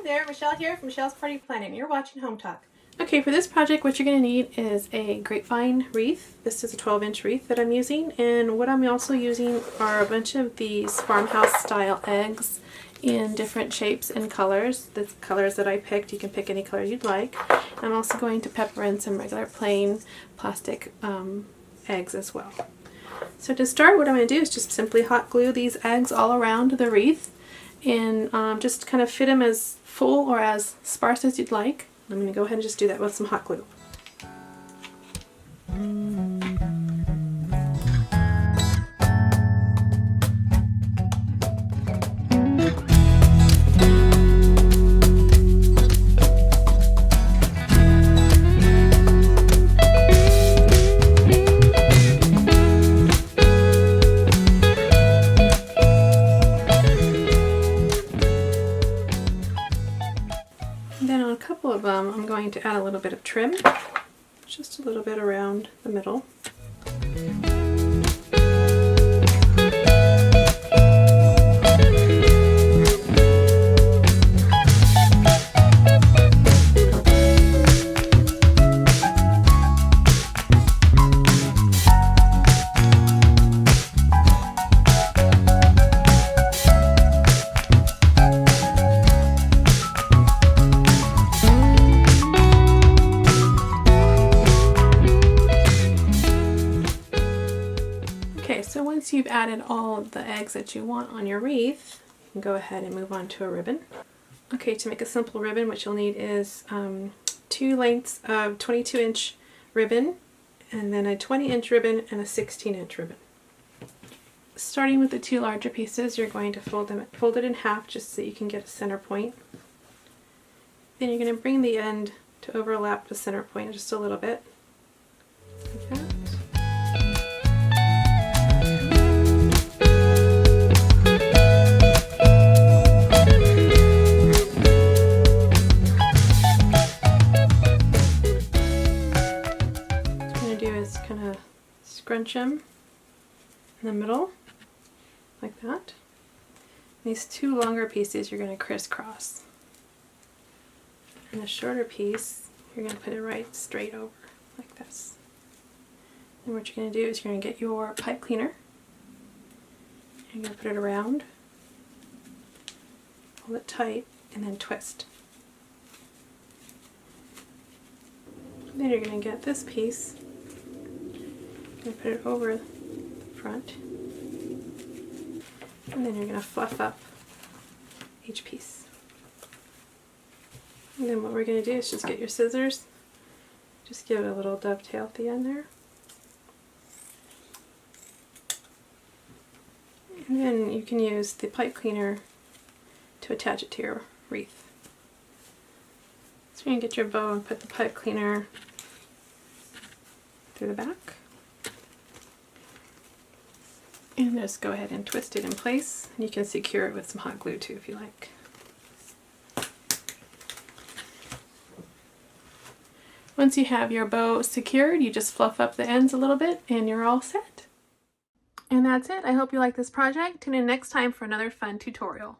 there, Michelle here from Michelle's Party Planning. You're watching Home Talk. Okay, for this project what you're going to need is a grapevine wreath. This is a 12-inch wreath that I'm using, and what I'm also using are a bunch of these farmhouse-style eggs in different shapes and colors. The colors that I picked, you can pick any color you'd like. I'm also going to pepper in some regular plain plastic eggs as well. So to start, what I'm going to do is just simply hot glue these eggs all around the wreath and just kind of fit them as full or as sparse as you'd like. I'm going to go ahead and just do that with some hot glue. Then on a couple of them, I'm going to add a little bit of trim, just a little bit around the middle. Okay, so once you've added all of the eggs that you want on your wreath, you can go ahead and move on to a ribbon. Okay, to make a simple ribbon, what you'll need is 2 lengths of 22-inch ribbon, and then a 20-inch ribbon and a 16-inch ribbon. Starting with the 2 larger pieces, you're going to fold it in half just so you can get a center point. Then you're going to bring the end to overlap the center point just a little bit, like that. Kind of scrunch them in the middle like that. These 2 longer pieces you're going to crisscross, and the shorter piece you're going to put it right straight over like this. And what you're going to do is you're going to get your pipe cleaner, you're going to put it around, hold it tight, and then twist. Then you're going to get this piece and put it over the front, and then you're going to fluff up each piece. And then what we're going to do is just get your scissors, just give it a little dovetail at the end there, and then you can use the pipe cleaner to attach it to your wreath. So you're going to get your bow and put the pipe cleaner through the back. And just go ahead and twist it in place. You can secure it with some hot glue too if you like. Once you have your bow secured, you just fluff up the ends a little bit and you're all set. And that's it. I hope you like this project. Tune in next time for another fun tutorial.